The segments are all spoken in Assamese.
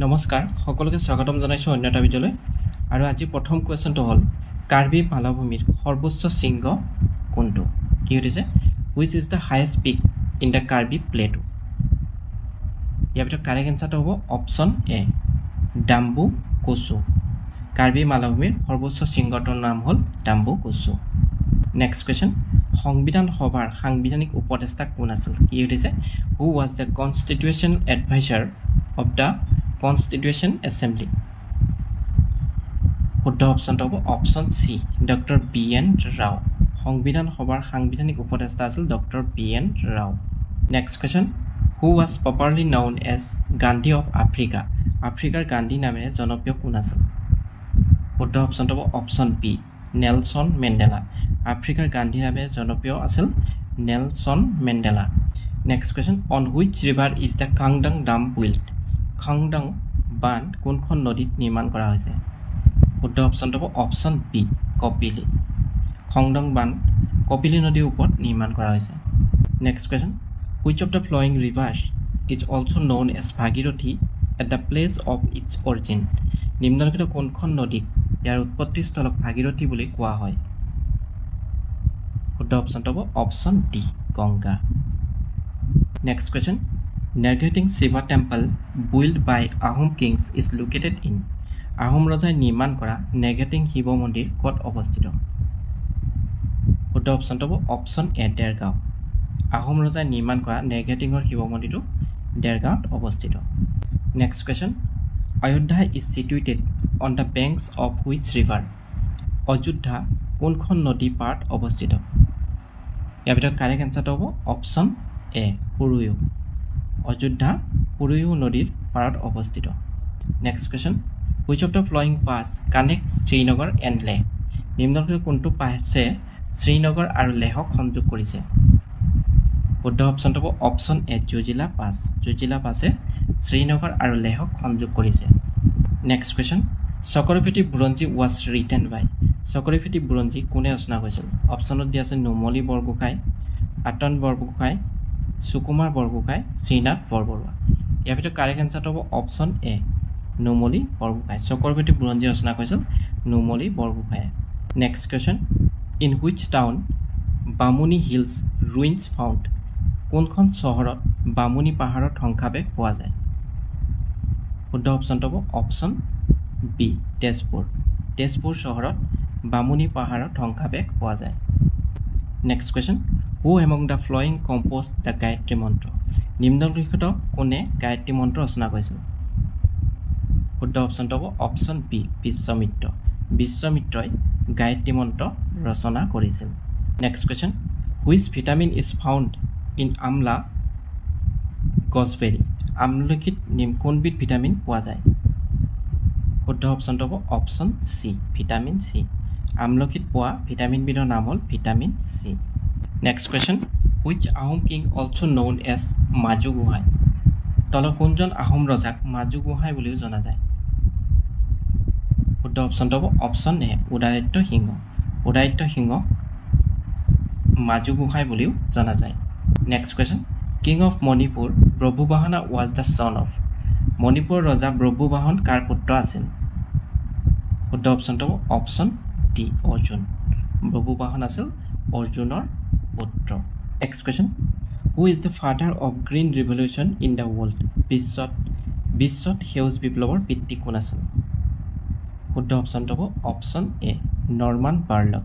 নমস্কাৰ সকলোকে স্বাগতম জনাইছো অন্য এটা ভিডিঅলৈ আৰু আজি প্ৰথম কোৱেশ্চনটো হ'ল কাৰ্বি মালভূমিৰ সৰ্বোচ্চ শৃংগ কোনটো কি হৈছে which is the highest peak in the Karbi plateau ইয়াৰ ভিতৰত কাৰেক্ট এনসাৰটো হ'ব অপচন এ ডাম্বু কুচু কাৰ্বি মালভূমিৰ সৰ্বোচ্চ শৃংগটোৰ নাম হ'ল ডাম্বু কুচু নেক্সট কোৱেশ্চন সংবিধান সভাৰ সাংবিধানিক উপদেষ্টা কোন আছিল কি হৈছে who was the constitutional advisor of the Constitution Assembly শুদ্ধ অপচনটো হ'ব option C doctor B N. Rao সংবিধান সভাৰ সাংবিধানিক উপদেষ্টা আছিল doctor B N. Rao next question who was popularly known as Gandhi of Africa আফ্ৰিকাৰ গান্ধী নামেৰে জনপ্ৰিয় কোন আছিল শুদ্ধ অপচনটো হ'ব অপচন বি নেলছন মেণ্ডেলা আফ্ৰিকাৰ গান্ধী নামেৰে জনপ্ৰিয় আছিল Nelson Mandela next question on which river is the Kangdang Dam built খাংডং বান্ধ কোনখন নদীত নিৰ্মাণ কৰা হৈছে শুদ্ধ অপচনটো হ'ব অপচন বি কপিলি খাংডং বান্ধ কপিলি নদীৰ ওপৰত নিৰ্মাণ কৰা হৈছে next question which of the flowing rivers is also known as Bhagirathi at the place of its origin নিম্নলিখিত কোনখন নদীক ইয়াৰ উৎপত্তি স্থলক ভাগীৰথী বুলি কোৱা হয় শুদ্ধ অপচনটো হ'ব option D Ganga next question Nergating Shiva temple built by Ahom kings is located in Ahom ৰজাই নিৰ্মাণ কৰা Nergating শিৱ মন্দিৰ ক'ত অৱস্থিত শুদ্ধ অপচনটো হ'ব অপচন এ দেৰগাঁও আহোম ৰজাই নিৰ্মাণ কৰা Nergatingৰ শিৱ মন্দিৰটো দেৰগাঁৱত অৱস্থিত next question Ayodhya is situated on the banks of which river Ayodhya কোনখন নদী পাৰত অৱস্থিত ইয়াৰ ভিতৰত কাৰেক্ট এনসাৰটো হ'ব অপচন এ পুৰুয়ু অযোধ্যা পুৰুয়ু নদীৰ পাৰত অৱস্থিত next question which of the flowing pass connects Srinagar and Leh নিম্নলিখিত কোনটো পাছে শ্ৰীনগৰ আৰু লেহক সংযোগ কৰিছে শুদ্ধ অপচনটো হ'ব অপচন এ জুজিলা পাছে শ্ৰীনগৰ আৰু লেহক সংযোগ কৰিছে নেক্সট কোৱেশ্চন চক্ৰৱৰ্তী বুৰঞ্জী was written by চক্ৰৱৰ্তী বুৰঞ্জী কোনে ৰচনা কৰিছিল অপচনত দিয়া আছে নুমলী বৰগোহাঁই আতন বৰগোহাঁই সুকুমাৰ বৰগোহাঁই শ্ৰীনাথ বৰবৰুৱা ইয়াৰ ভিতৰত কাৰেক্ট এনসাৰটো হ'ব অপচন এ নুমলী বৰগোহাঁই চক্ৰৱৰ্তী বুৰঞ্জী ৰচনা কৰিছিল নুমলী বৰগোহাঁয়ে next question in which town Bamuni hills ruins found কোনখন চহৰত বামুনি পাহাৰৰ ধ্বংসাৱেশ পোৱা যায় শুদ্ধ অপচনটো হ'ব অপচন বি তেজপুৰ চহৰত বামুনি পাহাৰৰ ধ্বংসাৱেশ পোৱা যায় next question who among the following composed the Gayatri মন্ত্ৰ নিম্নলিখিত কোনে গায়ত্ৰী মন্ত্ৰ ৰচনা কৰিছিল শুদ্ধ অপচনটো হ'ব অপচন বি বিশ্বমিত্ৰই গায়ত্ৰী মন্ত্ৰ ৰচনা কৰিছিল next question which vitamin is found in আমলা গছবেৰী আমলখিত কোনবিধ ভিটামিন পোৱা যায় শুদ্ধ অপচনটো হ'ব অপচন চি ভিটামিন চি আমলখিত পোৱা ভিটামিনবিধৰ নাম হ'ল vitamin C next question which Ahom king also known as মাজু গোহাঁই তলৰ কোনজন আহোম ৰজাক মাজু গোহাঁই বুলিও জনা যায় শুদ্ধ অপচনটো হ'ব অপচন এ উদয়াদিত্য সিংহক মাজু গোহাঁই বুলিও জনা যায় next question king of Manipur Brahmabahana was the son of মণিপুৰৰ ৰজা ব্ৰহ্মবাহন কাৰ পুত্ৰ আছিল শুদ্ধ অপচনটো হ'ব অপচন ডি অৰ্জুন ব্ৰহ্মবাহন আছিল অৰ্জুনৰ পুত্ৰ next question who is the father of green revolution in the world বিশ্বত সেউজ বিপ্লৱৰ পিতৃ কোন আছিল শুদ্ধ অপচনটো হ'ব অপচন এ নৰমান বাৰ্লক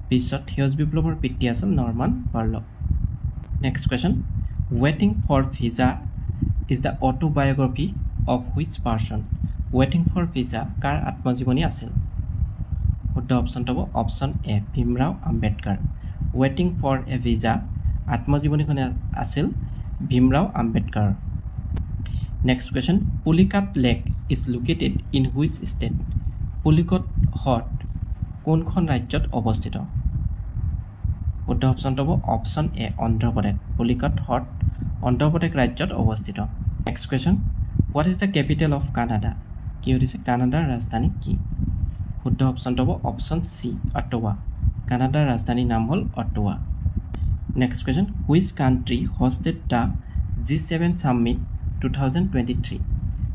বিশ্বত সেউজ বিপ্লৱৰ পিতৃ আছিল Norman Borlaug next question waiting for visa is the autobiography of which person waiting for visa কাৰ আত্মজীৱনী আছিল শুদ্ধ অপচনটো হ'ব option A Bhimrao Ambedkar waiting for a visa আত্মজীৱনীখন আছিল Bhimrao Ambedkar next question Pulicat lake is located in which state Pulicat হ্ৰদ কোনখন ৰাজ্যত অৱস্থিত শুদ্ধ অপচনটো হ'ব অপচন এ অন্ধ্ৰপ্ৰদেশ পুলিকট হ্ৰদ অন্ধ্ৰপ্ৰদেশ ৰাজ্যত অৱস্থিত next question what is the capital of Canada কি হৈছে কানাডাৰ ৰাজধানী কি শুদ্ধ অপচনটো হ'ব অপচন চি অট্টাৱা কানাডাৰ ৰাজধানীৰ নাম হ'ল Ottawa next question which country hosted the G7 summit 2023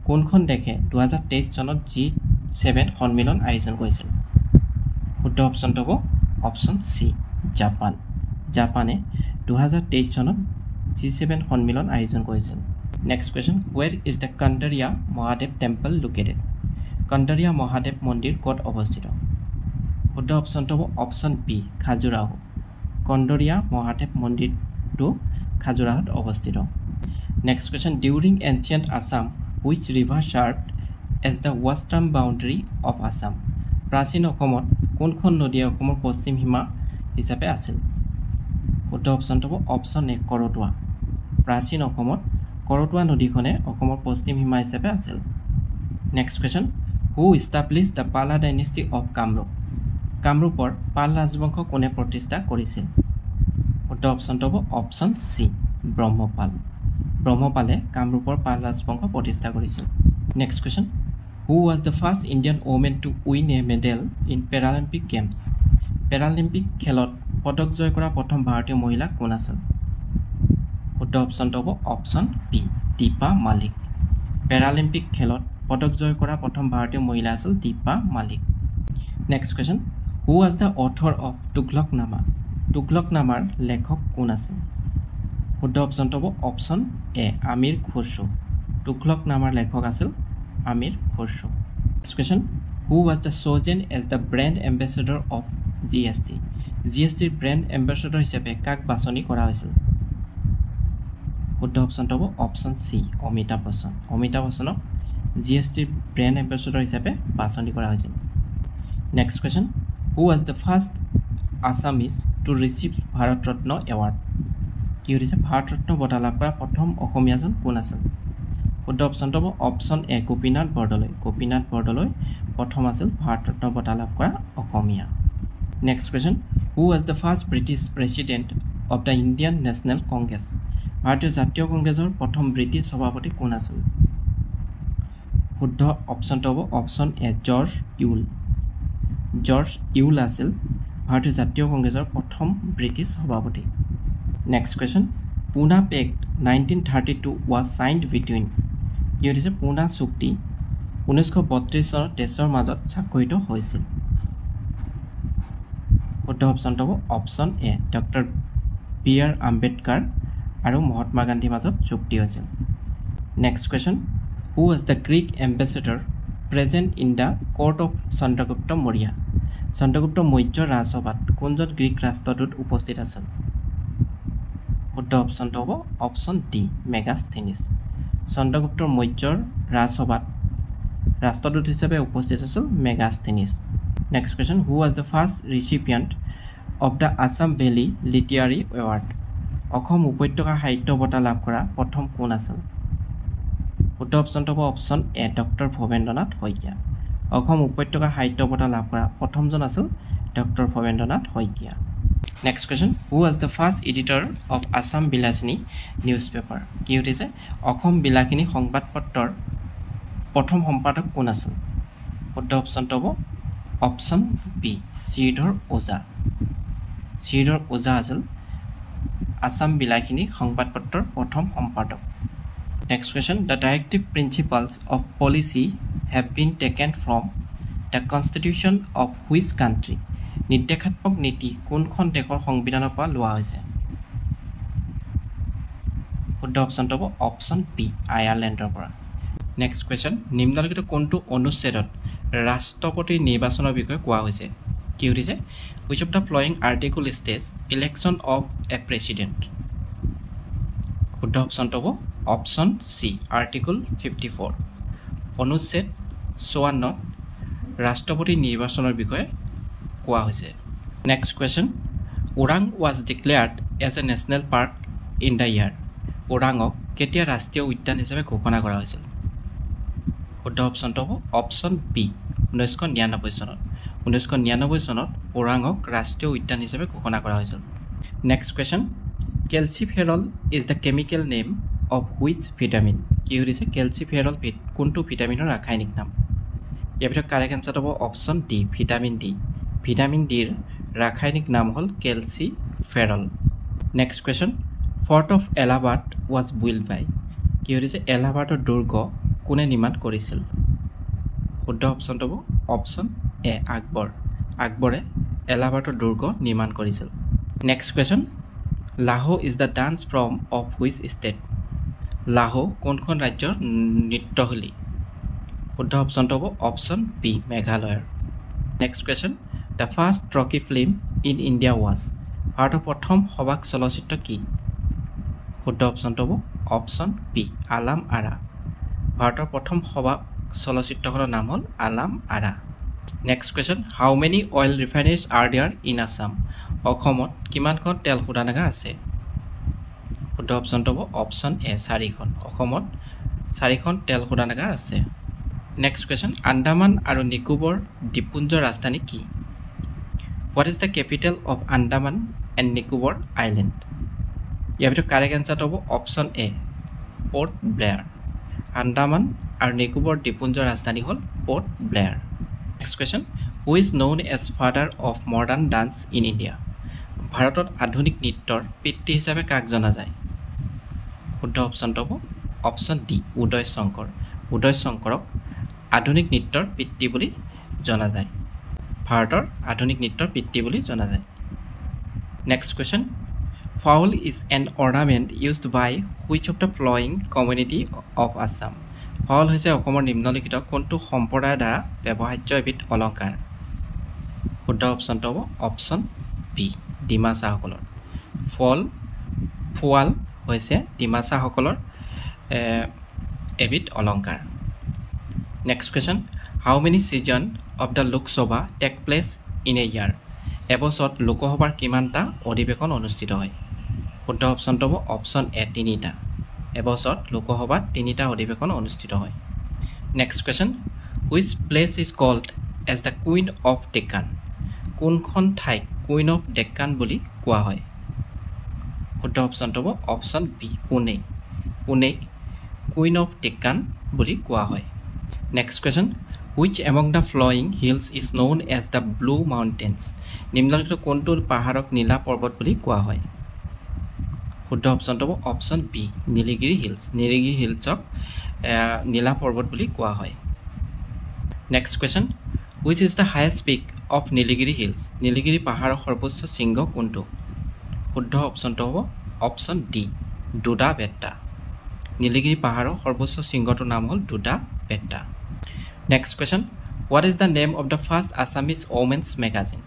কোনখন দেশে 2023 চনত G7 সন্মিলন আয়োজন কৰিছিল শুদ্ধ অপশ্যনটো হ'ব অপশ্যন চি জাপান জাপানে 2023 চনত G7 সন্মিলন আয়োজন কৰিছিল next question where is the Kandaria Mahadev temple located Kandaria Mahadev মন্দিৰ ক'ত অৱস্থিত শুদ্ধ অপশ্যনটো হ'ব option B Khajuraho Kandaria Mahadev মন্দিৰটো খাজুৰাহোত অৱস্থিত next question during ancient Assam which river served as the western boundary of Assam প্ৰাচীন অসমত কোনখন নদী অসমৰ পশ্চিম সীমা হিচাপে আছিল শুদ্ধ অপশ্যনটো হ'ব অপশ্যন এ কৰতোৱা প্ৰাচীন অসমত কৰতোৱা নদীখনে অসমৰ পশ্চিম সীমা হিচাপে আছিল next question who established the Pala dynasty of Kamrup কামৰূপৰ পাল ৰাজবংশ কোনে প্ৰতিষ্ঠা কৰিছিল শুদ্ধ অপশ্যনটো হ'ব অপশ্যন চি ব্ৰহ্মপালে কামৰূপৰ পাল ৰাজবংশ প্ৰতিষ্ঠা কৰিছিল next question who was the first Indian woman to win a medal in Paralympic Games Paralympic খেলত পদক জয় কৰা প্ৰথম ভাৰতীয় মহিলা কোন আছিল শুদ্ধ অপশ্যনটো হ'ব অপশ্যন বি দীপা মালিক পেৰালিম্পিক খেলত পদক জয় কৰা প্ৰথম ভাৰতীয় মহিলা আছিল দীপা মালিক next question who was the author of তুগলকনামাৰ লেখক কোন আছিল শুদ্ধ অপশ্যনটো হ'ব অপশ্যন এ আমিৰ খুশ্ৰু তুগলকনামাৰ লেখক আছিল Amir Khusrau next question who was the chosen as the brand ambassador of GSTৰ ব্ৰেণ্ড এম্বেছাডৰ হিচাপে কাক বাছনি কৰা হৈছিল শুদ্ধ অপশ্যনটো হ'ব অপশ্যন চি অমিতাভ বচ্চনক GSTৰ ব্ৰেণ্ড এম্বেছাডৰ হিচাপে বাছনি কৰা হৈছিল next question who was the first Assamese to receive Bharat Ratna award কি হৈছে ভাৰত ৰত্ন বঁটা লাভ কৰা প্ৰথম অসমীয়াজন কোন আছিল শুদ্ধ অপশ্যনটো হ'ব অপশ্যন এ গোপীনাথ বৰদলৈ প্ৰথম আছিল ভাৰত ৰত্ন বঁটা লাভ কৰা অসমীয়া next question who was the first British president of the Indian National Congress ভাৰতীয় জাতীয় কংগ্ৰেছৰ প্ৰথম ব্ৰিটিছ সভাপতি কোন আছিল শুদ্ধ অপশ্যনটো হ'ব অপশ্যন এ জৰ্জ ইউল আছিল ভাৰতীয় জাতীয় কংগ্ৰেছৰ প্ৰথম ব্ৰিটিছ সভাপতি next question Poona pact 1932 was signed between কি হৈছে পুনা চুক্তি 1932 চনত দেশৰ মাজত স্বাক্ষৰিত হৈছিল শুদ্ধ অপশ্যনটো হ'ব option A doctor B R Ambedkar আৰু মহাত্মা গান্ধীৰ মাজত চুক্তি হৈছিল next question who was the Greek ambassador present in the court of Chandragupta মৌৰ্যৰ ৰাজসভাত কোনজন গ্ৰীক ৰাষ্ট্ৰদূত উপস্থিত আছিল শুদ্ধ অপশ্যনটো হ'ব অপশ্যন ডি মেগাস্থেনিছ চন্দ্ৰগুপ্ত মৌৰ্যৰ ৰাজসভাত ৰাষ্ট্ৰদূত হিচাপে উপস্থিত আছিল Megasthenes next question who was the first recipient of the Assam Valley Literary Award Assam উপত্যকা সাহিত্য বঁটা লাভ কৰা প্ৰথম কোন আছিল শুদ্ধ অপশ্যনটো হ'ব option A doctor Bhabendranath Saikia Assam উপত্যকা সাহিত্য বঁটা লাভ কৰা প্ৰথমজন আছিল doctor Bhabendranath Saikia next question who was the first editor of Assam Bilasini newspaper কি হৈছে অসম বিলাসিনী সংবাদপত্ৰৰ প্ৰথম সম্পাদক কোন আছিল শুদ্ধ অপশ্যনটো হ'ব অপশ্যন বি শ্ৰীধৰ ওজা আছিল আসাম বিলাসিনী সংবাদপত্ৰৰ প্ৰথম সম্পাদক next question the directive principles of policy have been taken from the constitution of which country নিৰ্দেশাত্মক নীতি কোনখন দেশৰ সংবিধানৰ পৰা লোৱা হৈছে শুদ্ধ অপশ্যনটো হ'ব অপশ্যন বি আয়াৰলেণ্ডৰ পৰা নেক্সট কুৱেশ্যন নিম্নলিখিত কোনটো অনুচ্ছেদত ৰাষ্ট্ৰপতিৰ নিৰ্বাচনৰ বিষয়ে কোৱা হৈছে কি হৈছে which of the following article states election of a president শুদ্ধ অপশ্যনটো হ'ব অপশ্যন চি আৰ্টিকল 54 অনুচ্ছেদ 54 ৰাষ্ট্ৰপতিৰ নিৰ্বাচনৰ বিষয়ে কোৱা হৈছে next question Orang was declared as a national park in the year ওৰাঙক কেতিয়া ৰাষ্ট্ৰীয় উদ্যান হিচাপে ঘোষণা কৰা হৈছিল শুদ্ধ অপশ্যনটো হ'ব অপশ্যন বি 1999 চনত 1999 চনত ওৰাঙক ৰাষ্ট্ৰীয় উদ্যান হিচাপে ঘোষণা কৰা হৈছিল next question calciferol is the chemical name of which vitamin কি হৈছে কেলচিফেৰল কোনটো ভিটামিনৰ ৰাসায়নিক নাম ইয়াৰ ভিতৰত কাৰেক্ট এনচাৰটো হ'ব অপশ্যন ডি ভিটামিন ডিৰ ৰাসায়নিক নাম হ'ল calciferol next question fort of Allahabad was build by কি হৈছে এলাহাবাদৰ দুৰ্গ কোনে নিৰ্মাণ কৰিছিল শুদ্ধ অপশ্যনটো হ'ব অপশ্যন এ আকবৰ আকবৰে এলাহাবাদৰ দুৰ্গ নিৰ্মাণ কৰিছিল next question Laho is the dance from of which state Laho কোনখন ৰাজ্যৰ নৃত্যশৈলী শুদ্ধ অপশ্যনটো হ'ব অপশ্যন বি মেঘালয়ৰ next question the first talkie film in India was ভাৰতৰ প্ৰথম সবাক চলচ্চিত্ৰ কি শুদ্ধ অপশ্যনটো হ'ব অপশ্যন বি আলাম আৰা ভাৰতৰ প্ৰথম সবাক চলচ্চিত্ৰখনৰ নাম হ'ল Alam Ara next question how many oil refineries are there in Assam অসমত কিমানখন তেল শোধনাগাৰ আছে শুদ্ধ অপশ্যনটো হ'ব অপশ্যন এ 4খন অসমত 4খন তেল শোধনাগাৰ আছে নেক্সট কুৱেশ্যন আন্দামান আৰু নিকোবৰ দ্বীপপুঞ্জৰ ৰাজধানী কি what is the capital of Andaman and Nicobar island ইয়াৰ ভিতৰত কাৰেক্ট এনচাৰটো হ'ব অপশ্যন এ পৰ্ট ব্লেয়াৰ আন্দামান আৰু নিকোবৰ দ্বীপপুঞ্জৰ ৰাজধানী হ'ল Port Blair next question who is known as father of modern dance in India ভাৰতত আধুনিক নৃত্যৰ পিতৃ হিচাপে কাক জনা যায় শুদ্ধ অপশ্যনটো হ'ব অপশ্যন ডি উদয় শংকৰক আধুনিক নৃত্যৰ পিতৃ বুলি জনা যায় ভাৰতৰ আধুনিক নৃত্যৰ পিতৃ বুলি জনা যায় next question Phaul is an ornament used by which of the following community of Assam Phaul হৈছে অসমৰ নিম্নলিখিত কোনটো সম্প্ৰদায়ৰ দ্বাৰা ব্যৱহাৰ্য এবিধ অলংকাৰ শুদ্ধ অপশ্যনটো হ'ব অপশ্যন বি ডিমাছাসকলৰ ফুৱাল হৈছে ডিমাছাসকলৰ এবিধ অলংকাৰ next question how many session of the Lok Sabha take place in a year এবছৰত লোকসভাৰ কিমানটা অধিৱেশন অনুষ্ঠিত হয় শুদ্ধ অপশ্যনটো হ'ব অপশ্যন এ 3টা এবছৰত লোকসভাত 3টা অধিৱেশন অনুষ্ঠিত হয় next question which place is called as the queen of Deccan কোনখন ঠাইক কুইন অফ ডেক্কান বুলি কোৱা হয় শুদ্ধ অপশ্যনটো হ'ব অপশ্যন বি পুনেক কুইন অফ ডেক্কান বুলি কোৱা হয় next question which among the following hills is known as the blue mountains নিম্নলিখিত কোনটো পাহাৰক নীলা পৰ্বত বুলি কোৱা হয় শুদ্ধ অপশ্যনটো হ'ব অপশ্যন বি নীলগিৰি হিলছক নীলা পৰ্বত বুলি কোৱা হয় next question which is the highest peak of Nilgiri hills Nilgiri পাহাৰৰ সৰ্বোচ্চ শৃংগ কোনটো শুদ্ধ অপশ্যনটো হ'ব অপশ্যন ডি ডোডা বেট্টা নীলগিৰি পাহাৰৰ সৰ্বোচ্চ শৃংগটোৰ নাম হ'ল Doda Betta next question what is the name of the first Assamese women's magazine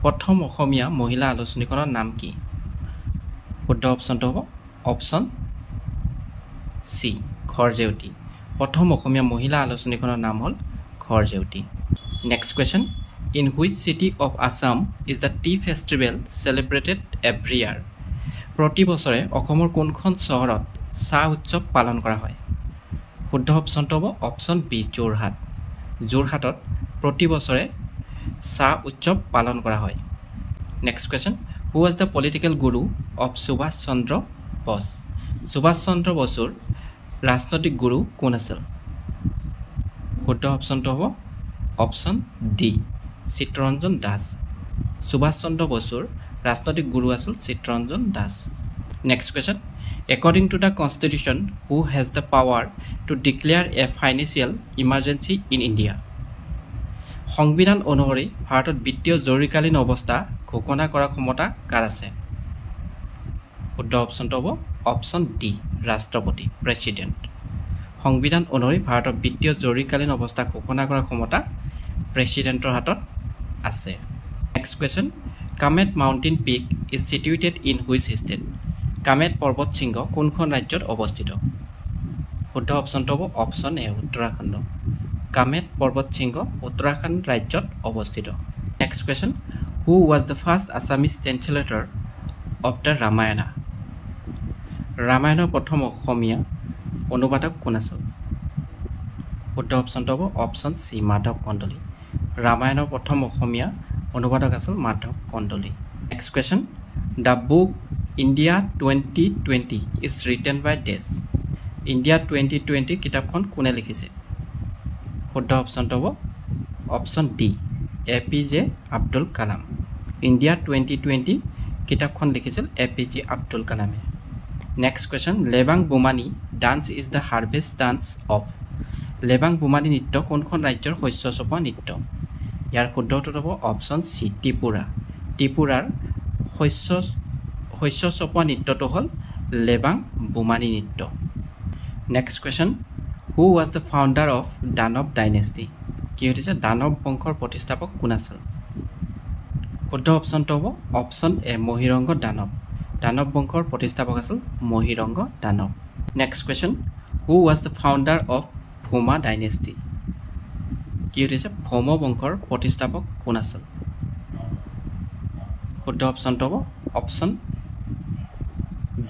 প্ৰথম অসমীয়া মহিলা আলোচনীখনৰ নাম কি শুদ্ধ অপশ্যনটো হ'ব অপশ্যন চি ঘৰজেউতী প্ৰথম অসমীয়া মহিলা আলোচনীখনৰ নাম হ'ল Gharjeuti next question in which city of Assam is the tea festival celebrated every year প্ৰতি বছৰে অসমৰ কোনখন চহৰত চাহ উৎসৱ পালন কৰা হয় শুদ্ধ অপশ্যনটো হ'ব অপশ্যন বি যোৰহাটত প্ৰতি বছৰে চাহ উৎসৱ পালন কৰা হয় next question who was the political guru of Subhash Chandra বসুৰ ৰাজনৈতিক গুৰু কোন আছিল শুদ্ধ অপশ্যনটো হ'ব অপশ্যন ডি চিত্তৰঞ্জন দাস সুভাষ চন্দ্ৰ বসুৰ ৰাজনৈতিক গুৰু আছিল Chittaranjan Das next question according to the constitution who has the power to declare a financial emergency in India সংবিধান অনুসৰি ভাৰতত বিত্তীয় জৰুৰীকালীন অৱস্থা ঘোষণা কৰাৰ ক্ষমতা কাৰ আছে শুদ্ধ অপশ্যনটো হ'ব অপশ্যন ডি ৰাষ্ট্ৰপতি প্ৰেছিডেণ্ট সংবিধান অনুসৰি ভাৰতৰ বিত্তীয় জৰুৰীকালীন অৱস্থা ঘোষণা কৰাৰ ক্ষমতা প্ৰেছিডেণ্টৰ হাতত আছে next question Kamet mountain pick is situated in which state Kamet পৰ্বত শৃংগ কোনখন ৰাজ্যত অৱস্থিত শুদ্ধ অপশ্যনটো হ'ব অপশ্যন এ উত্তৰাখণ্ড কামেট পৰ্বত শৃংগ উত্তৰাখণ্ড ৰাজ্যত অৱস্থিত next question who was the first Assamese translator of the ৰামায়ণৰ প্ৰথম অসমীয়া অনুবাদক কোন আছিল শুদ্ধ অপশ্যনটো হ'ব অপশ্যন চি মাধৱ কন্দলী ৰামায়ণৰ প্ৰথম অসমীয়া অনুবাদক আছিল Madhav Kandali next question the book India 2020 is written by ডেছ ইণ্ডিয়া 2020 কিতাপখন কোনে লিখিছে শুদ্ধ অপশ্যনটো হ'ব option D APJ Abdul Kalam India 2020 কিতাপখন লিখিছিল APJ আব্দুল কালামে next question Lebang Bumani dance is the harvest dance of Lebang Bumani নৃত্য কোনখন ৰাজ্যৰ শস্য চপোৱা নৃত্য ইয়াৰ শুদ্ধ উত্তৰ হ'ব অপশ্যন চি ত্ৰিপুৰা ত্ৰিপুৰাৰ শস্য চপোৱা নৃত্যটো হ'ল লেবাং বুমানী নৃত্য next question who was the founder of Danava dynasty কি হৈছে দানৱ বংশৰ প্ৰতিষ্ঠাপক কোন আছিল শুদ্ধ অপশ্যনটো হ'ব অপশ্যন এ মহিৰংগ দানৱ বংশৰ প্ৰতিষ্ঠাপক আছিল Mahiranga Danava next question who was the founder of Bhauma dynasty কি হৈছে ভৌম বংশৰ প্ৰতিষ্ঠাপক কোন আছিল শুদ্ধ অপশ্যনটো হ'ব অপশ্যন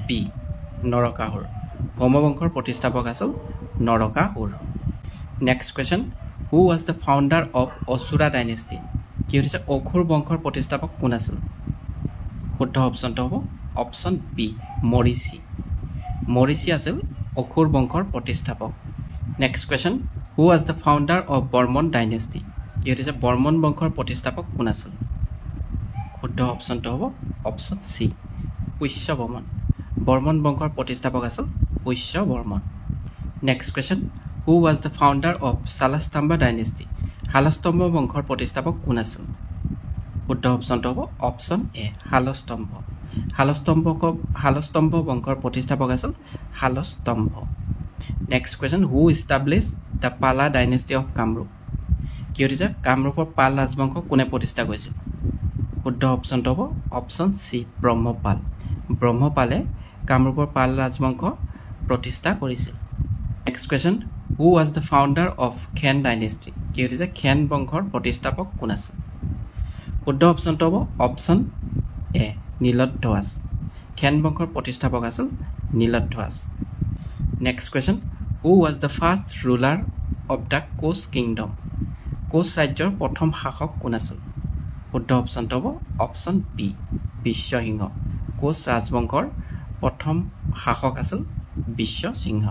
বি নৰকাসুৰ ভৌম বংশৰ প্ৰতিষ্ঠাপক আছিল Narakasura next question who was the founder of Asura dynasty কি হৈছে অসুৰ বংশৰ প্ৰতিষ্ঠাপক কোন আছিল শুদ্ধ অপশ্যনটো হ'ব অপশ্যন বি মৰিচি আছিল অসুৰ বংশৰ প্ৰতিষ্ঠাপক next question who was the founder of Varman dynasty কি হৈছে বৰ্মন বংশৰ প্ৰতিষ্ঠাপক কোন আছিল শুদ্ধ অপশ্যনটো হ'ব অপশ্যন চি পুষ্যবৰ্মন বৰ্মন বংশৰ প্ৰতিষ্ঠাপক আছিল Pushyavarman next question who was the founder of Salastambha dynasty Salastambha বংশৰ প্ৰতিষ্ঠাপক কোন আছিল শুদ্ধ অপশ্যনটো হ'ব অপশ্যন এ শালস্তম্ভ বংশৰ প্ৰতিষ্ঠাপক আছিল Salastambha next question who establish the পালা ডাইনেষ্টি অফ কামৰূপ কি হৈছে কামৰূপৰ পাল ৰাজবংশ কোনে প্ৰতিষ্ঠা কৰিছিল শুদ্ধ অপশ্যনটো হ'ব অপশ্যন চি ব্ৰহ্মপালে কামৰূপৰ পাল ৰাজবংশ প্ৰতিষ্ঠা কৰিছিল next question who was the founder of Khen dynasty কি হৈছে খেন বংশৰ প্ৰতিষ্ঠাপক কোন আছিল শুদ্ধ অপশ্যনটো হ'ব অপশ্যন এ নীলধ্বজ খেন বংশৰ প্ৰতিষ্ঠাপক আছিল Niladhwaj next question who was the first ruler of the Koch kingdom Koch ৰাজ্যৰ প্ৰথম শাসক কোন আছিল শুদ্ধ অপশ্যনটো হ'ব অপশ্যন বি বিশ্বসিংহ কোচ ৰাজবংশৰ প্ৰথম শাসক আছিল Biswa Singha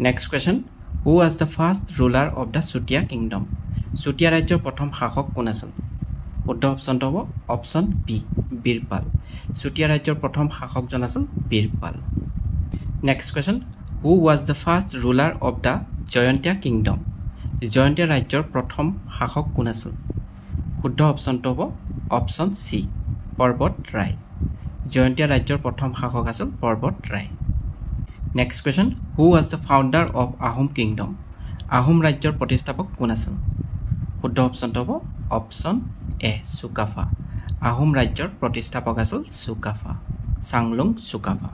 next question who was the first ruler of the Chutia kingdom Chutia ৰাজ্যৰ প্ৰথম শাসক কোন আছিল শুদ্ধ অপশ্যনটো হ'ব অপশ্যন বি বীৰপাল চুতীয়া ৰাজ্যৰ প্ৰথম শাসকজন আছিল Birpal next question who was the first ruler of the Jaintia kingdom Jaintia ৰাজ্যৰ প্ৰথম শাসক কোন আছিল শুদ্ধ অপশ্যনটো হ'ব অপশ্যন চি পৰ্বত ৰায় জয়ন্তীয়া ৰাজ্যৰ প্ৰথম শাসক আছিল Parbat Rai next question who was the founder of Ahom kingdom Ahom ৰাজ্যৰ প্ৰতিষ্ঠাপক কোন আছিল শুদ্ধ অপশ্যনটো হ'ব অপশ্যন এ চুকাফা আহোম ৰাজ্যৰ প্ৰতিষ্ঠাপক আছিল চুকাফা চাংলুং চুকাফা